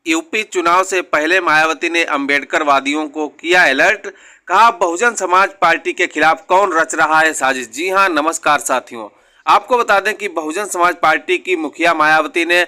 UP चुनाव से पहले मायावती ने अंबेडकरवादियों को किया अलर्ट। कहा, बहुजन समाज पार्टी के खिलाफ कौन रच रहा है साजिश। जी हां, नमस्कार साथियों, आपको बता दें कि बहुजन समाज पार्टी की मुखिया मायावती ने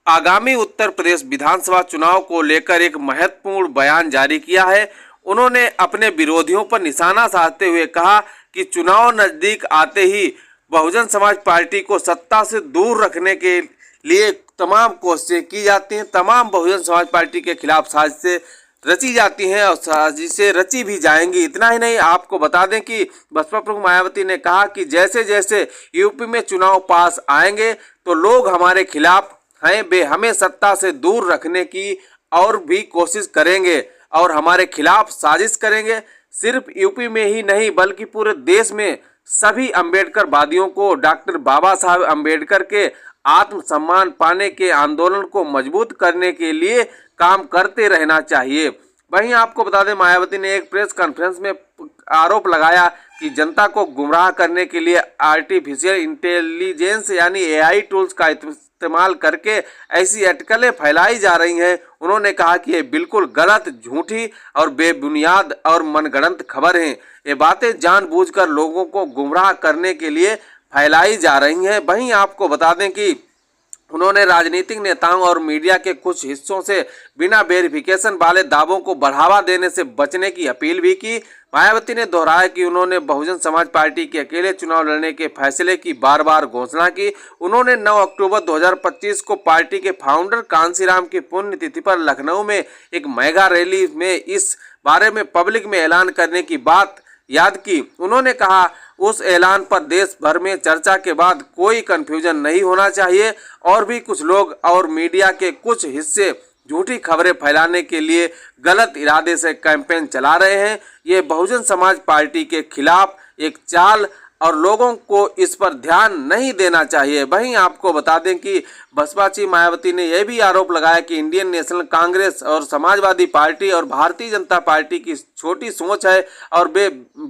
आगामी उत्तर प्रदेश विधानसभा चुनाव को लेकर एक महत्वपूर्ण बयान जारी किया है। उन्होंने अपने विरोधियों पर निशाना साधते हुए कहा कि चुनाव नजदीक आते ही बहुजन समाज पार्टी को सत्ता से दूर रखने के लिए तमाम कोशिशें की जाती हैं, तमाम बहुजन समाज पार्टी के खिलाफ साजिशें रची जाती हैं और साजिशें रची भी जाएंगी। इतना ही नहीं, आपको बता दें कि बसपा प्रमुख मायावती ने कहा कि जैसे जैसे यूपी में चुनाव पास आएंगे तो लोग हमारे खिलाफ हैं, वे हमें सत्ता से दूर रखने की और भी कोशिश करेंगे और हमारे खिलाफ साजिश करेंगे। सिर्फ यूपी में ही नहीं बल्कि पूरे देश में सभी अंबेडकर वादियों को डॉक्टर बाबा साहब अंबेडकर के आत्मसम्मान पाने के आंदोलन को मजबूत करने के लिए काम करते रहना चाहिए। वहीं आपको बता दें, मायावती ने एक प्रेस कॉन्फ्रेंस में आरोप लगाया कि जनता को गुमराह करने के लिए आर्टिफिशियल इंटेलिजेंस यानी एआई टूल्स का इस्तेमाल करके ऐसी अटकलें फैलाई जा रही हैं। उन्होंने कहा कि ये बिल्कुल गलत, झूठी और बेबुनियाद और मनगढ़ंत खबर हैं। ये बातें जानबूझकर लोगों को गुमराह करने के लिए फैलाई जा रही हैं। वहीं आपको बता दें कि उन्होंने राजनीतिक नेताओं और मीडिया के कुछ हिस्सों से बिना वेरिफिकेशन वाले दावों को बढ़ावा देने से बचने की अपील भी की। मायावती ने दोहराया कि उन्होंने बहुजन समाज पार्टी के अकेले चुनाव लड़ने के फैसले की बार बार घोषणा की। उन्होंने 9 अक्टूबर 2025 को पार्टी के फाउंडर कांशीराम की पुण्यतिथि पर लखनऊ में एक मेगा रैली में इस बारे में पब्लिक में ऐलान करने की बात याद की। उन्होंने कहा, उस ऐलान पर देश भर में चर्चा के बाद कोई कंफ्यूजन नहीं होना चाहिए और भी कुछ लोग और मीडिया के कुछ हिस्से झूठी खबरें फैलाने के लिए गलत इरादे से कैंपेन चला रहे हैं। ये बहुजन समाज पार्टी के खिलाफ एक चाल और लोगों को इस पर ध्यान नहीं देना चाहिए। वहीं आपको बता दें कि बसपा ची मायावती ने यह भी आरोप लगाया कि इंडियन नेशनल कांग्रेस और समाजवादी पार्टी और भारतीय जनता पार्टी की छोटी सोच है और वे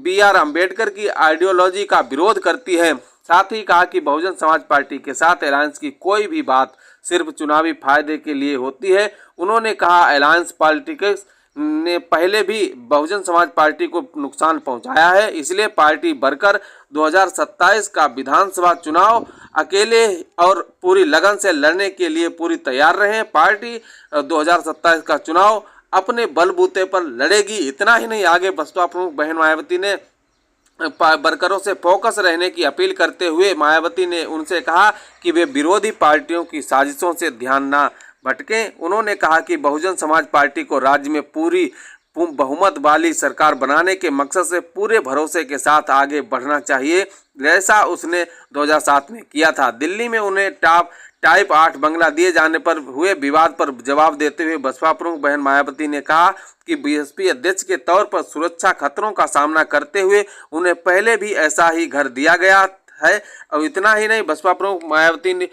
BR अम्बेडकर की आइडियोलॉजी का विरोध करती है। साथ ही कहा कि बहुजन समाज पार्टी के साथ अलायंस की कोई भी बात सिर्फ चुनावी फायदे के लिए होती है। उन्होंने कहा, अलायंस पॉलिटिक्स ने पहले भी बहुजन समाज पार्टी को नुकसान पहुंचाया है, इसलिए पार्टी वर्कर 2027 का विधानसभा चुनाव अकेले और पूरी लगन से लड़ने के लिए पूरी तैयार रहे। पार्टी 2027 का चुनाव अपने बलबूते पर लड़ेगी। इतना ही नहीं, आगे बसपा प्रमुख बहन मायावती ने वर्करों से फोकस रहने की अपील करते हुए मायावती ने उनसे कहा कि वे विरोधी पार्टियों की साजिशों से ध्यान न भटकें। उन्होंने कहा कि बहुजन समाज पार्टी को राज्य में पूरी बहुमत वाली सरकार बनाने के मकसद से पूरे भरोसे के साथ आगे बढ़ना चाहिए, जैसा उसने 2007 में किया था। दिल्ली में उन्हें टाइप 8 बंगला दिए जाने पर हुए विवाद पर जवाब देते हुए बसपा प्रमुख बहन मायावती ने कहा कि बीएसपी अध्यक्ष के तौर पर सुरक्षा खतरों का सामना करते हुए उन्हें पहले भी ऐसा ही घर दिया गया है। और इतना ही नहीं, बसपा प्रमुख मायावती ने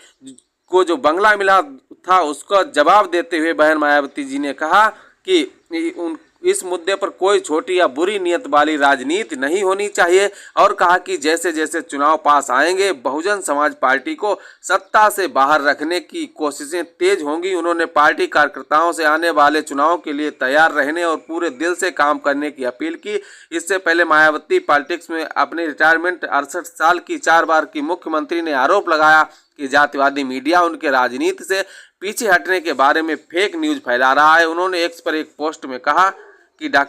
को जो बंगला मिला था उसका जवाब देते हुए बहन मायावती जी ने कहा कि इस मुद्दे पर कोई छोटी या बुरी नियत वाली राजनीति नहीं होनी चाहिए और कहा कि जैसे जैसे चुनाव पास आएंगे बहुजन समाज पार्टी को सत्ता से बाहर रखने की कोशिशें तेज होंगी। उन्होंने पार्टी कार्यकर्ताओं से आने वाले चुनाव के लिए तैयार रहने और पूरे दिल से काम करने की अपील की। इससे पहले मायावती पॉलिटिक्स में अपनी रिटायरमेंट 68 साल की 4 बार की मुख्यमंत्री ने आरोप लगाया कि जातिवादी मीडिया उनके राजनीति से पीछे हटने के बारे में फेक न्यूज फैला रहा है। उन्होंने एक्स पर एक पोस्ट में कहा कि डॉक्टर